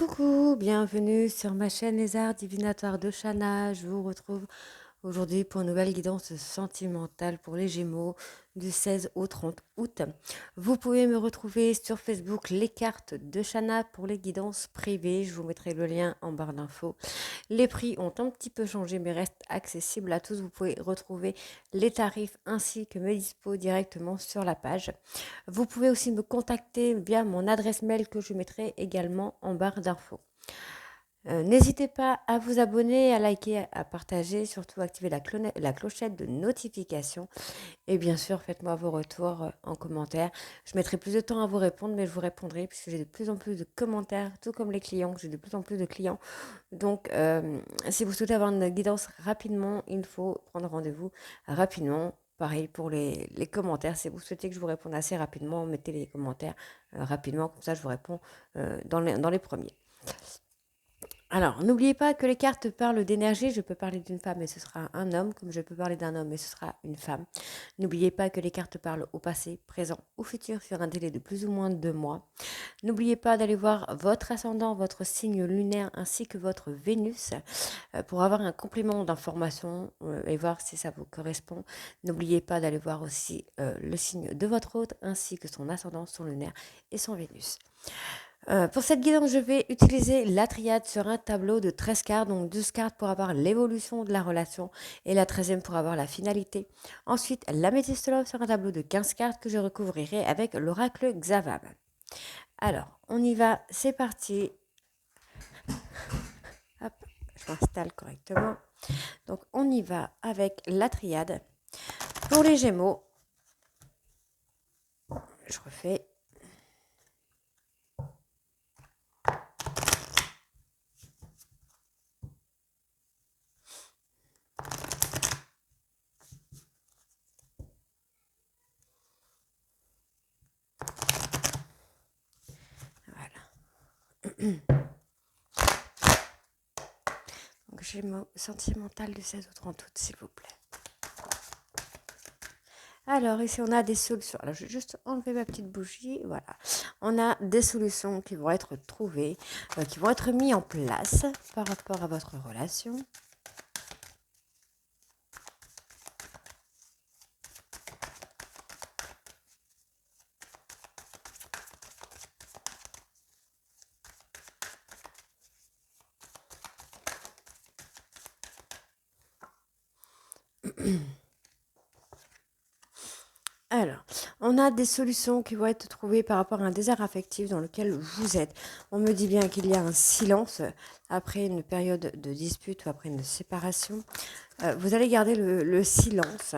Coucou, bienvenue sur ma chaîne Les Arts Divinatoires de Shana. Je vous retrouve aujourd'hui pour une nouvelle guidance sentimentale pour les Gémeaux du 16 au 30 août. Vous pouvez me retrouver sur Facebook Les Cartes de Shana pour les guidances privées. Je vous mettrai le lien en barre d'infos. Les prix ont un petit peu changé mais restent accessibles à tous. Vous pouvez retrouver les tarifs ainsi que mes dispos directement sur la page. Vous pouvez aussi me contacter via mon adresse mail que je mettrai également en barre d'infos. N'hésitez pas à vous abonner, à liker, à partager, surtout activer la clochette de notification. Et bien sûr, faites-moi vos retours en commentaire. Je mettrai plus de temps à vous répondre, mais je vous répondrai puisque j'ai de plus en plus de commentaires, tout comme les clients, j'ai de plus en plus de clients. Donc, si vous souhaitez avoir une guidance rapidement, il faut prendre rendez-vous rapidement. Pareil pour les commentaires. Si vous souhaitez que je vous réponde assez rapidement, mettez les commentaires rapidement. Comme ça, je vous réponds dans les premiers. Alors, n'oubliez pas que les cartes parlent d'énergie. Je peux parler d'une femme et ce sera un homme, comme je peux parler d'un homme et ce sera une femme. N'oubliez pas que les cartes parlent au passé, présent ou futur sur un délai de plus ou moins 2 mois. N'oubliez pas d'aller voir votre ascendant, votre signe lunaire ainsi que votre Vénus pour avoir un complément d'information et voir si ça vous correspond. N'oubliez pas d'aller voir aussi le signe de votre hôte ainsi que son ascendant, son lunaire et son Vénus. Pour cette guidance, je vais utiliser la triade sur un tableau de 13 cartes, donc 12 cartes pour avoir l'évolution de la relation et la 13e pour avoir la finalité. Ensuite, l'améthyste love sur un tableau de 15 cartes que je recouvrirai avec l'oracle Xavam. Alors, on y va, c'est parti. Hop, je m'installe correctement. Donc, on y va avec la triade. Pour les Gémeaux, je refais. Voilà. Donc, Gémeaux sentimental du 16 au 30 août, s'il vous plaît. Alors, ici, on a des solutions. Alors, je vais juste enlever ma petite bougie. Voilà. On a des solutions qui vont être trouvées, qui vont être mises en place par rapport à votre relation. Alors, on a des solutions qui vont être trouvées par rapport à un désert affectif dans lequel vous êtes. On me dit bien qu'il y a un silence après une période de dispute ou après une séparation. Vous allez garder le silence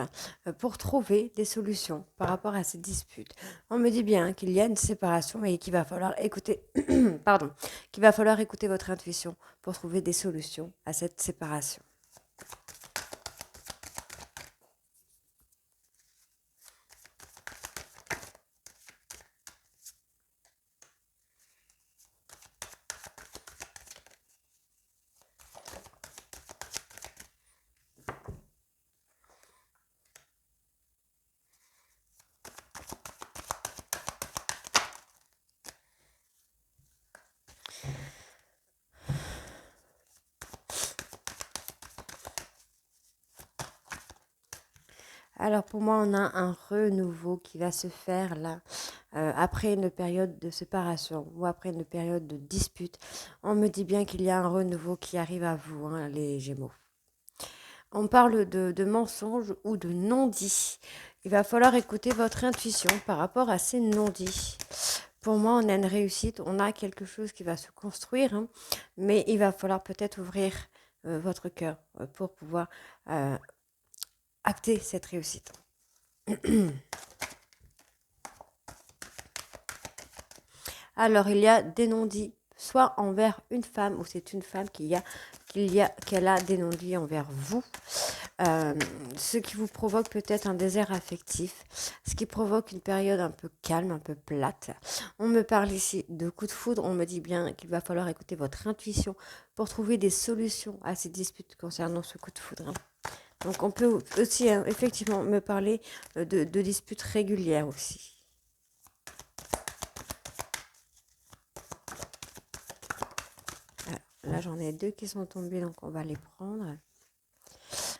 pour trouver des solutions par rapport à ces disputes. On me dit bien qu'il y a une séparation et qu'il va falloir écouter, pardon, qu'il va falloir écouter votre intuition pour trouver des solutions à cette séparation. Alors pour moi, on a un renouveau qui va se faire là, après une période de séparation ou après une période de dispute. On me dit bien qu'il y a un renouveau qui arrive à vous, hein, les Gémeaux. On parle de mensonges ou de non-dits. Il va falloir écouter votre intuition par rapport à ces non-dits. Pour moi, on a une réussite, on a quelque chose qui va se construire, hein, mais il va falloir peut-être ouvrir votre cœur pour pouvoir acter cette réussite. Alors, il y a des non-dits, soit envers une femme, ou c'est une femme qu'elle a des non-dits envers vous, ce qui vous provoque peut-être un désert affectif, ce qui provoque une période un peu calme, un peu plate. On me parle ici de coup de foudre, on me dit bien qu'il va falloir écouter votre intuition pour trouver des solutions à ces disputes concernant ce coup de foudre. Donc on peut aussi effectivement me parler de disputes régulières aussi. Là, j'en ai 2 qui sont tombés, donc on va les prendre.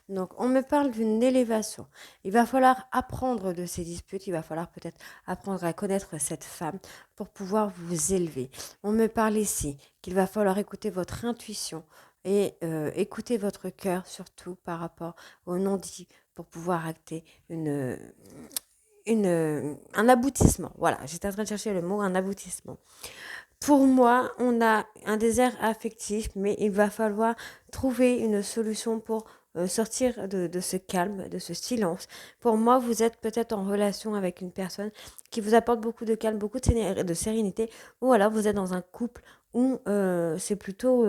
Donc, on me parle d'une élévation. Il va falloir apprendre de ces disputes, il va falloir peut-être apprendre à connaître cette femme pour pouvoir vous élever. On me parle ici qu'il va falloir écouter votre intuition et écouter votre cœur, surtout par rapport au non-dit, pour pouvoir acter un aboutissement. Voilà, j'étais en train de chercher le mot, un aboutissement. Pour moi, on a un désert affectif, mais il va falloir trouver une solution pour sortir de ce calme, de ce silence. Pour moi, vous êtes peut-être en relation avec une personne qui vous apporte beaucoup de calme, beaucoup de sérénité, ou alors vous êtes dans un couple où c'est plutôt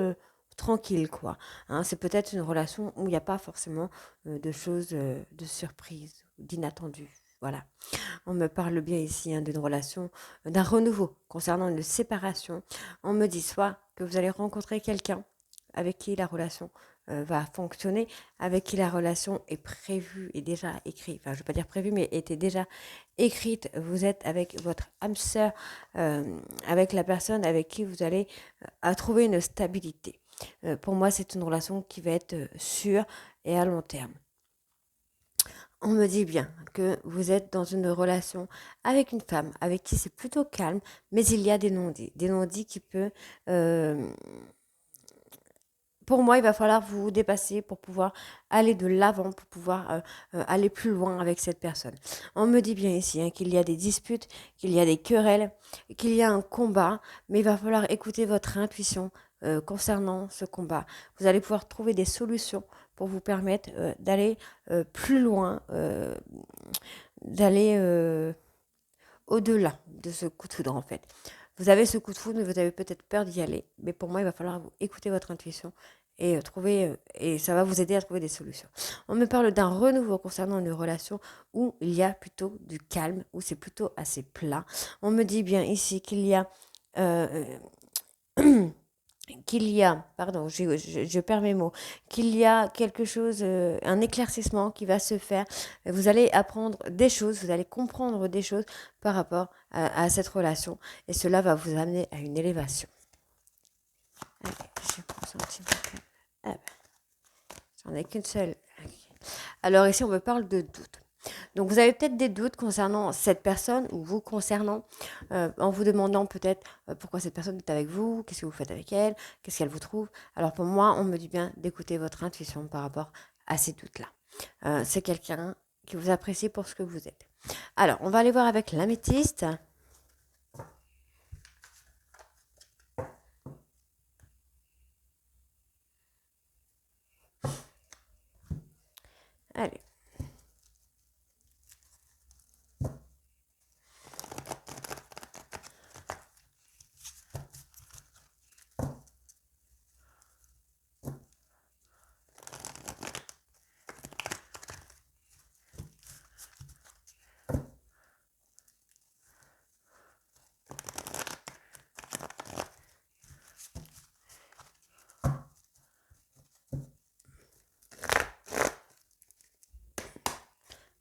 tranquille, quoi. Hein, c'est peut-être une relation où il n'y a pas forcément de choses de surprise, d'inattendues. Voilà. On me parle bien ici d'une relation, d'un renouveau concernant une séparation. On me dit soit que vous allez rencontrer quelqu'un avec qui la relation va fonctionner, avec qui la relation est prévue et déjà écrite, enfin je ne vais pas dire prévue, mais était déjà écrite. Vous êtes avec votre âme sœur, avec la personne avec qui vous allez trouver une stabilité. Pour moi, c'est une relation qui va être sûre et à long terme. On me dit bien que vous êtes dans une relation avec une femme avec qui c'est plutôt calme, mais il y a des non-dits. Des non-dits qui peuvent... pour moi, il va falloir vous dépasser pour pouvoir aller de l'avant, pour pouvoir aller plus loin avec cette personne. On me dit bien ici qu'il y a des disputes, qu'il y a des querelles, qu'il y a un combat, mais il va falloir écouter votre intuition concernant ce combat. Vous allez pouvoir trouver des solutions pour vous permettre d'aller plus loin, d'aller au-delà de ce coup de foudre en fait. Vous avez ce coup de foudre, mais vous avez peut-être peur d'y aller. Mais pour moi, il va falloir vous écouter votre intuition et trouver, et ça va vous aider à trouver des solutions. On me parle d'un renouveau concernant une relation où il y a plutôt du calme, où c'est plutôt assez plat. On me dit bien ici qu'il y a pardon, je perds mes mots, qu'il y a quelque chose, un éclaircissement qui va se faire. Vous allez apprendre des choses, vous allez comprendre des choses par rapport à cette relation et cela va vous amener à une élévation. Allez, je prends un petit peu. Ah ben, j'en ai qu'une seule. Alors ici, on me parle de doute. Donc vous avez peut-être des doutes concernant cette personne ou vous concernant, en vous demandant peut-être pourquoi cette personne est avec vous, qu'est-ce que vous faites avec elle, qu'est-ce qu'elle vous trouve. Alors pour moi, on me dit bien d'écouter votre intuition par rapport à ces doutes-là. C'est quelqu'un qui vous apprécie pour ce que vous êtes. Alors, on va aller voir avec l'améthyste. Allez.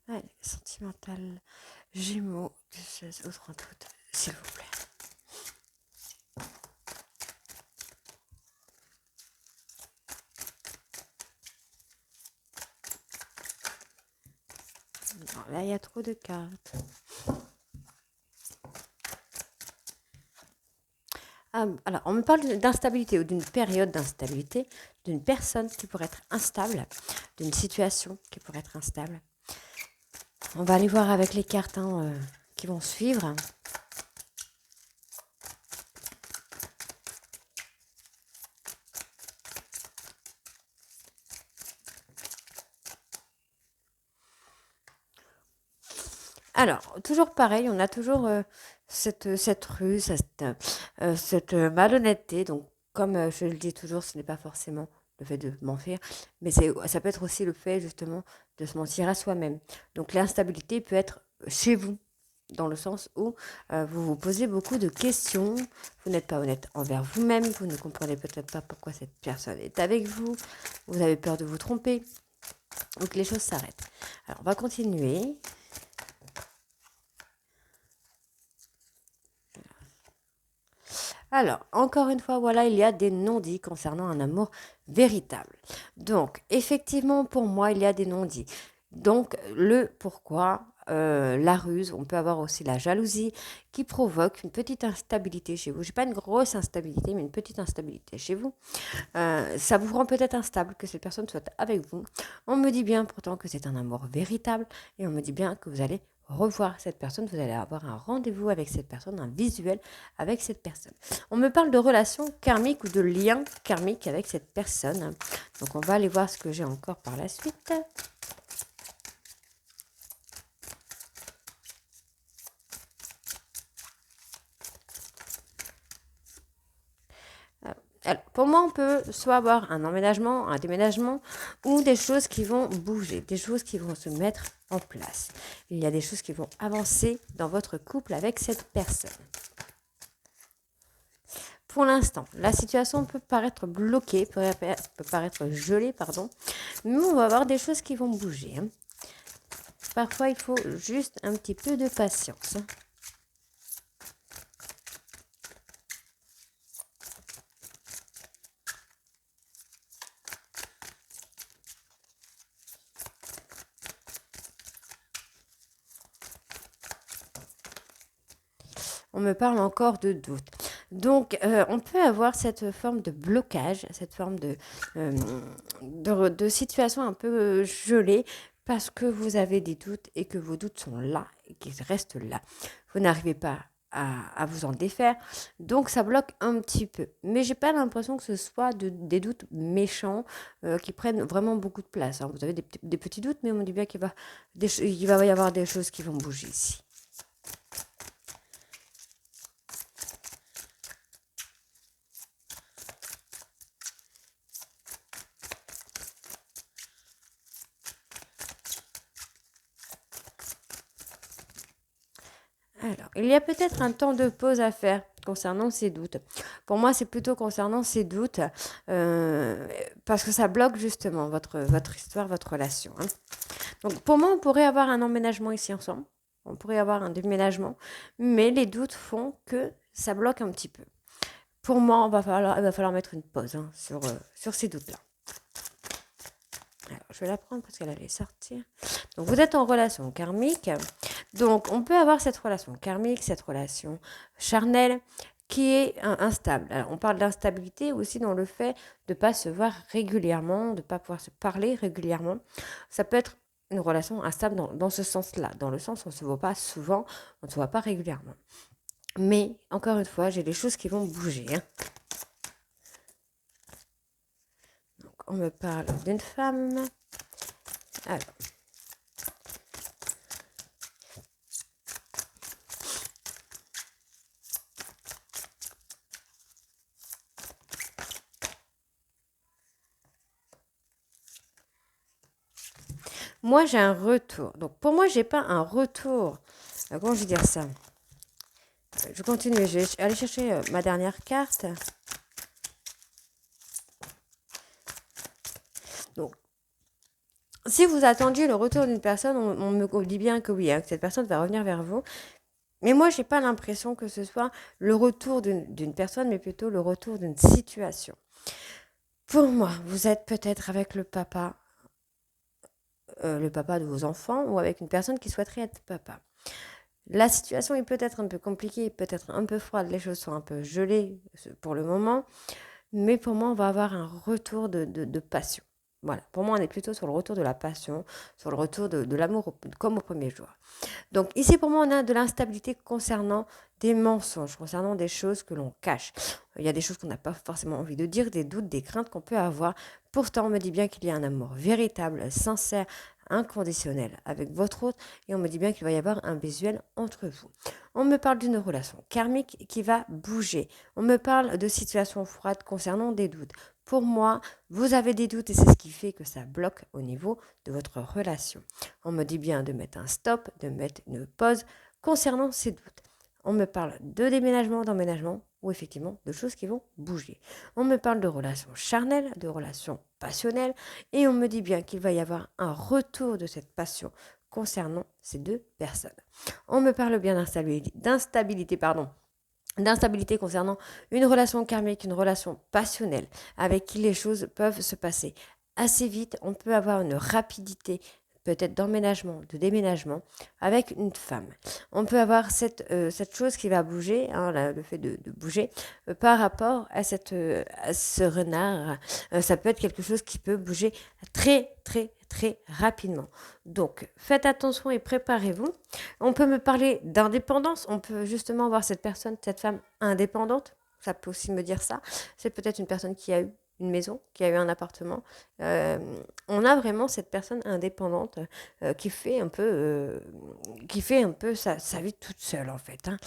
Allez, sentimental, Gémeaux, du 16 au 30 août, s'il vous plaît. Non, là, il y a trop de cartes. Alors, on me parle d'instabilité ou d'une période d'instabilité, d'une personne qui pourrait être instable, d'une situation qui pourrait être instable. On va aller voir avec les cartes qui vont suivre. Alors, toujours pareil, on a toujours cette ruse, cette malhonnêteté. Donc, comme je le dis toujours, ce n'est pas forcément le fait de mentir, mais ça peut être aussi le fait justement de se mentir à soi-même. Donc, l'instabilité peut être chez vous, dans le sens où vous vous posez beaucoup de questions, vous n'êtes pas honnête envers vous-même, vous ne comprenez peut-être pas pourquoi cette personne est avec vous, vous avez peur de vous tromper, donc les choses s'arrêtent. Alors, on va continuer. Alors, encore une fois, voilà, il y a des non-dits concernant un amour véritable. Donc, effectivement, pour moi, il y a des non-dits. Donc, le pourquoi, la ruse, on peut avoir aussi la jalousie qui provoque une petite instabilité chez vous. Je n'ai pas une grosse instabilité, mais une petite instabilité chez vous. Ça vous rend peut-être instable que cette personne soit avec vous. On me dit bien pourtant que c'est un amour véritable et on me dit bien que vous allez revoir cette personne, vous allez avoir un rendez-vous avec cette personne, un visuel avec cette personne. On me parle de relations karmiques ou de liens karmiques avec cette personne. Donc on va aller voir ce que j'ai encore par la suite. Alors, pour moi, on peut soit avoir un emménagement, un déménagement ou des choses qui vont bouger, des choses qui vont se mettre en place. Il y a des choses qui vont avancer dans votre couple avec cette personne. Pour l'instant, la situation peut paraître bloquée, peut paraître gelée, pardon, mais on va avoir des choses qui vont bouger. Parfois, il faut juste un petit peu de patience. On me parle encore de doute. Donc, on peut avoir cette forme de blocage, cette forme de situation un peu gelée parce que vous avez des doutes et que vos doutes sont là et qu'ils restent là. Vous n'arrivez pas à vous en défaire. Donc, ça bloque un petit peu. Mais j'ai pas l'impression que ce soit des doutes méchants qui prennent vraiment beaucoup de place. Hein. Vous avez des petits doutes, mais on dit bien qu'il va y avoir des choses qui vont bouger ici. Alors, il y a peut-être un temps de pause à faire concernant ces doutes. Pour moi, c'est plutôt concernant ces doutes, parce que ça bloque justement votre histoire, votre relation. Hein. Donc, pour moi, on pourrait avoir un emménagement ici ensemble. On pourrait avoir un déménagement, mais les doutes font que ça bloque un petit peu. Pour moi, il va falloir mettre une pause hein, sur ces doutes-là. Alors, je vais la prendre parce qu'elle allait sortir. Donc, vous êtes en relation karmique. Donc, on peut avoir cette relation karmique, cette relation charnelle qui est instable. Alors, on parle d'instabilité aussi dans le fait de ne pas se voir régulièrement, de ne pas pouvoir se parler régulièrement. Ça peut être une relation instable dans ce sens-là, dans le sens où on ne se voit pas souvent, on ne se voit pas régulièrement. Mais, encore une fois, j'ai des choses qui vont bouger. Hein. Donc, on me parle d'une femme. Alors, moi, j'ai un retour. Donc, pour moi, j'ai pas un retour. Comment je vais dire ça? Je continue. Je vais aller chercher ma dernière carte. Donc, si vous attendiez le retour d'une personne, on me dit bien que oui, hein, que cette personne va revenir vers vous. Mais moi, j'ai pas l'impression que ce soit le retour d'une personne, mais plutôt le retour d'une situation. Pour moi, vous êtes peut-être avec le papa de vos enfants, ou avec une personne qui souhaiterait être papa. La situation est peut-être un peu compliquée, peut-être un peu froide, les choses sont un peu gelées pour le moment, mais pour moi, on va avoir un retour de passion. Voilà, pour moi, on est plutôt sur le retour de la passion, sur le retour de l'amour comme au premier jour. Donc ici, pour moi, on a de l'instabilité concernant des mensonges, concernant des choses que l'on cache. Il y a des choses qu'on n'a pas forcément envie de dire, des doutes, des craintes qu'on peut avoir. Pourtant, on me dit bien qu'il y a un amour véritable, sincère, inconditionnel avec votre autre et on me dit bien qu'il va y avoir un visuel entre vous. On me parle d'une relation karmique qui va bouger. On me parle de situations froides concernant des doutes. Pour moi, vous avez des doutes et c'est ce qui fait que ça bloque au niveau de votre relation. On me dit bien de mettre un stop, de mettre une pause concernant ces doutes. On me parle de déménagement, d'emménagement ou effectivement de choses qui vont bouger. On me parle de relations charnelles, de relations passionnelles et on me dit bien qu'il va y avoir un retour de cette passion concernant ces deux personnes. On me parle bien d'instabilité d'instabilité concernant une relation karmique, une relation passionnelle, avec qui les choses peuvent se passer assez vite. On peut avoir une rapidité peut-être d'emménagement, de déménagement avec une femme. On peut avoir cette chose qui va bouger, hein, le fait de bouger, par rapport à ce renard. Ça peut être quelque chose qui peut bouger très, très, très rapidement. Donc, faites attention et préparez-vous. On peut me parler d'indépendance. On peut justement voir cette personne, cette femme indépendante. Ça peut aussi me dire ça. C'est peut-être une personne qui a eu une maison, qui a eu un appartement. Euh, on a vraiment cette personne indépendante qui fait un peu sa vie toute seule en fait, hein.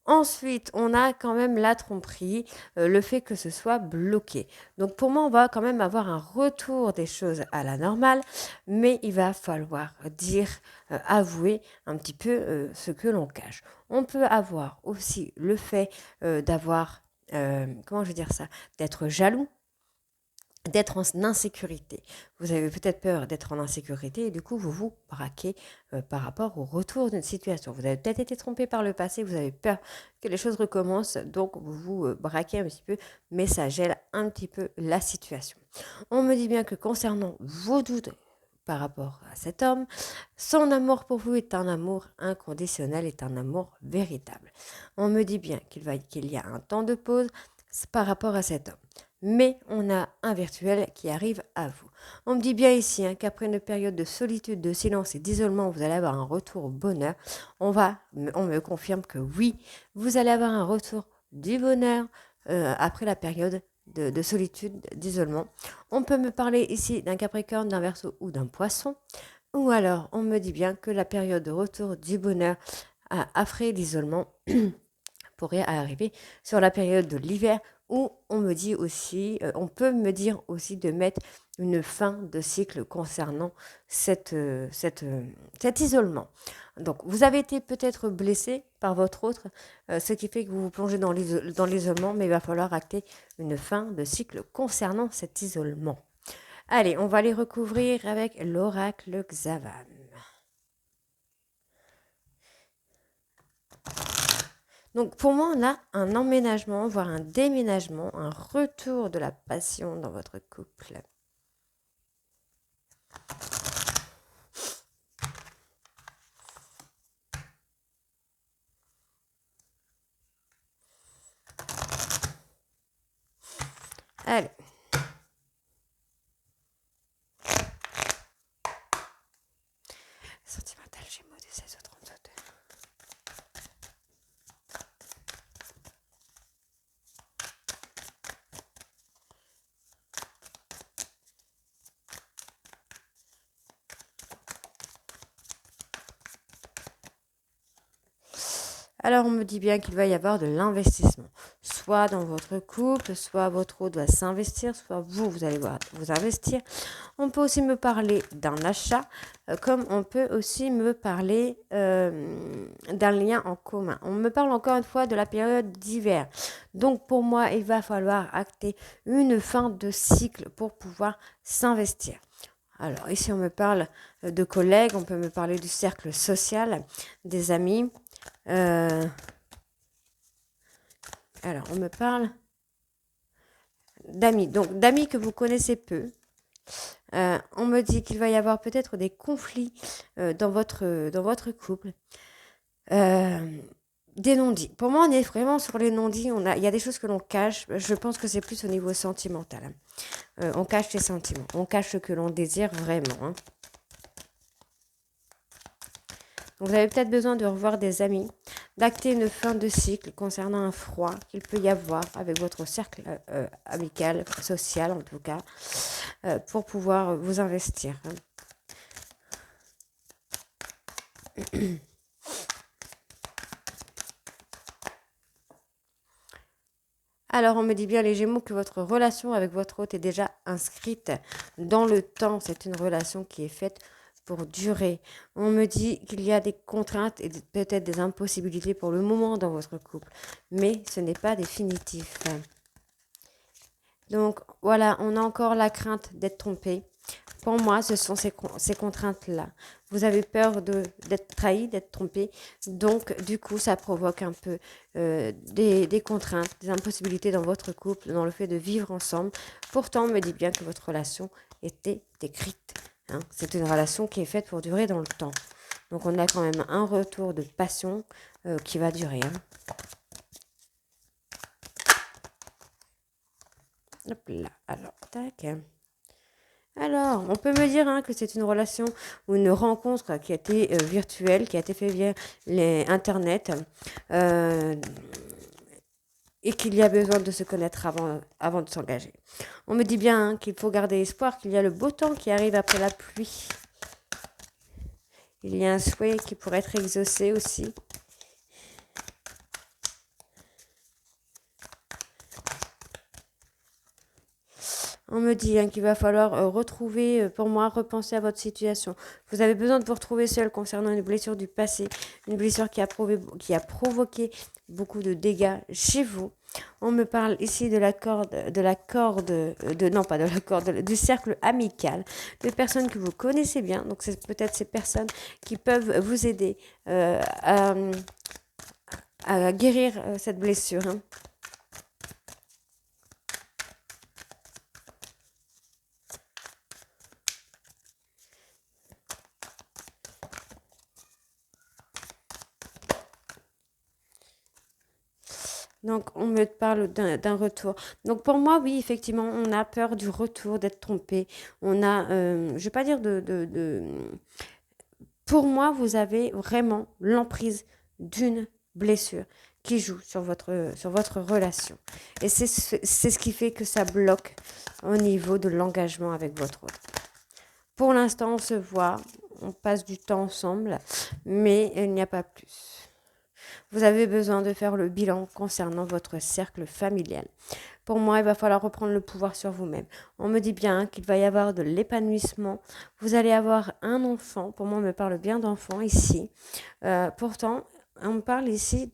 Ensuite, on a quand même la tromperie, le fait que ce soit bloqué. Donc pour moi, on va quand même avoir un retour des choses à la normale, mais il va falloir dire, avouer un petit peu ce que l'on cache. On peut avoir aussi le fait d'avoir, comment je veux dire ça, d'être jaloux, d'être en insécurité. Vous avez peut-être peur d'être en insécurité et du coup, vous vous braquez par rapport au retour d'une situation. Vous avez peut-être été trompé par le passé, vous avez peur que les choses recommencent, donc vous vous braquez un petit peu, mais ça gèle un petit peu la situation. On me dit bien que concernant vos doutes par rapport à cet homme, son amour pour vous est un amour inconditionnel, est un amour véritable. On me dit bien qu'il y a un temps de pause par rapport à cet homme. Mais on a un virtuel qui arrive à vous. On me dit bien ici hein, qu'après une période de solitude, de silence et d'isolement, vous allez avoir un retour au bonheur. On me confirme que oui, vous allez avoir un retour du bonheur après la période de solitude, d'isolement. On peut me parler ici d'un Capricorne, d'un Verseau ou d'un Poisson. Ou alors, on me dit bien que la période de retour du bonheur après l'isolement pourrait arriver sur la période de l'hiver où on me dit aussi, on peut me dire aussi de mettre une fin de cycle concernant cet isolement. Donc, vous avez été peut-être blessé par votre autre, ce qui fait que vous vous plongez dans l'isolement, mais il va falloir acter une fin de cycle concernant cet isolement. Allez, on va les recouvrir avec l'oracle Xavan. Donc pour moi, on a un emménagement, voire un déménagement, un retour de la passion dans votre couple. Allez. Sentimental Gémeaux du 16 au 32. Alors on me dit bien qu'il va y avoir de l'investissement, soit dans votre couple, soit votre autre va s'investir, soit vous allez vous investir. On peut aussi me parler d'un achat, comme on peut aussi me parler d'un lien en commun. On me parle encore une fois de la période d'hiver. Donc pour moi, il va falloir acter une fin de cycle pour pouvoir s'investir. Alors ici, on me parle de collègues, on peut me parler du cercle social, des amis. Alors, on me parle d'amis. Donc, d'amis que vous connaissez peu. On me dit qu'il va y avoir peut-être des conflits dans votre couple. Des non-dits. Pour moi, on est vraiment sur les non-dits. Il y a des choses que l'on cache. Je pense que c'est plus au niveau sentimental. On cache les sentiments. On cache ce que l'on désire vraiment. Hein. Donc, vous avez peut-être besoin de revoir des amis, d'acter une fin de cycle concernant un froid qu'il peut y avoir avec votre cercle amical, social en tout cas, pour pouvoir vous investir. Alors, on me dit bien, les Gémeaux, que votre relation avec votre hôte est déjà inscrite dans le temps. C'est une relation qui est faite pour durer. On me dit qu'il y a des contraintes et peut-être des impossibilités pour le moment dans votre couple, mais ce n'est pas définitif. Donc, voilà, on a encore la crainte d'être trompé Pour moi, ce sont ces contraintes-là. Vous avez peur d'être trahi, d'être trompé. Donc, du coup, ça provoque un peu des contraintes, des impossibilités dans votre couple, dans le fait de vivre ensemble. Pourtant, on me dit bien que votre relation était écrite. Hein. C'est une relation qui est faite pour durer dans le temps. Donc, on a quand même un retour de passion qui va durer. Hein. Hop là. Alors, tac. Alors, on peut me dire que c'est une relation ou une rencontre qui a été virtuelle, qui a été faite via Internet, et qu'il y a besoin de se connaître avant de s'engager. On me dit bien qu'il faut garder espoir, qu'il y a le beau temps qui arrive après la pluie. Il y a un souhait qui pourrait être exaucé aussi. On me dit qu'il va falloir retrouver, pour moi, repenser à votre situation. Vous avez besoin de vous retrouver seul concernant une blessure du passé, une blessure qui a provoqué beaucoup de dégâts chez vous. On me parle ici de la corde, non pas de la corde, du cercle amical, de personnes que vous connaissez bien. Donc c'est peut-être ces personnes qui peuvent vous aider à guérir cette blessure. Hein. Donc, on me parle d'un retour. Donc, pour moi, oui, effectivement, on a peur du retour, d'être trompé. On a, je ne vais pas dire Pour moi, vous avez vraiment l'emprise d'une blessure qui joue sur votre relation. Et c'est ce qui fait que ça bloque au niveau de l'engagement avec votre autre. Pour l'instant, on se voit, on passe du temps ensemble, mais il n'y a pas plus. Vous avez besoin de faire le bilan concernant votre cercle familial. Pour moi, il va falloir reprendre le pouvoir sur vous-même. On me dit bien qu'il va y avoir de l'épanouissement. Vous allez avoir un enfant. Pour moi, on me parle bien d'enfant ici. Pourtant, on me parle ici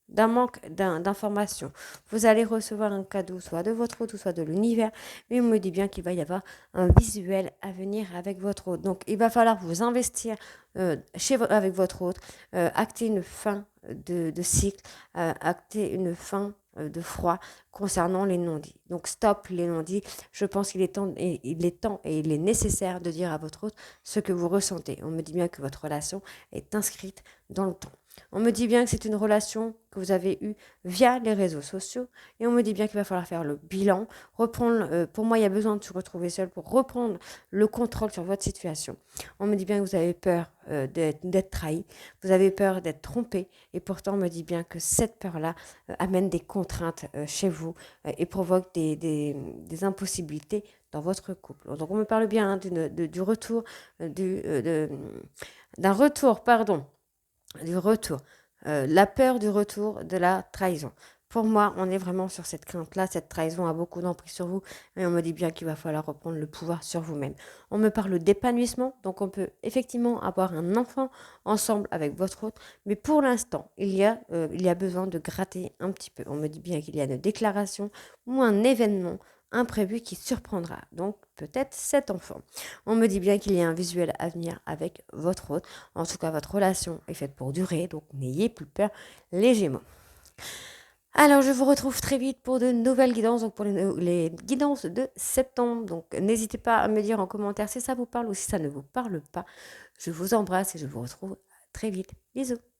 d'un manque d'informations. Vous allez recevoir un cadeau, soit de votre hôte, ou soit de l'univers, mais on me dit bien qu'il va y avoir un visuel à venir avec votre hôte. Donc, il va falloir vous investir avec votre hôte, acter une fin de cycle, acter une fin de froid concernant les non-dits. Donc, stop les non-dits. Je pense qu'il est temps et il est nécessaire de dire à votre hôte ce que vous ressentez. On me dit bien que votre relation est inscrite dans le temps. On me dit bien que c'est une relation que vous avez eue via les réseaux sociaux et on me dit bien qu'il va falloir faire le bilan, reprendre, pour moi il y a besoin de se retrouver seul pour reprendre le contrôle sur votre situation. On me dit bien que vous avez peur d'être trahi, vous avez peur d'être trompé et pourtant on me dit bien que cette peur-là amène des contraintes chez vous et provoque des impossibilités dans votre couple. Donc on me parle bien du retour, d'un retour, pardon, du retour, la peur du retour de la trahison. Pour moi, on est vraiment sur cette crainte-là. Cette trahison a beaucoup d'emprise sur vous. Et on me dit bien qu'il va falloir reprendre le pouvoir sur vous-même. On me parle d'épanouissement. Donc, on peut effectivement avoir un enfant ensemble avec votre hôte. Mais pour l'instant, il y a besoin de gratter un petit peu. On me dit bien qu'il y a une déclaration ou un événement imprévu qui surprendra. Donc, peut-être cet enfant. On me dit bien qu'il y a un visuel à venir avec votre hôte. En tout cas, votre relation est faite pour durer. Donc, n'ayez plus peur, les Gémeaux. Alors, je vous retrouve très vite pour de nouvelles guidances, donc pour les guidances de septembre. Donc, n'hésitez pas à me dire en commentaire si ça vous parle ou si ça ne vous parle pas. Je vous embrasse et je vous retrouve très vite. Bisous.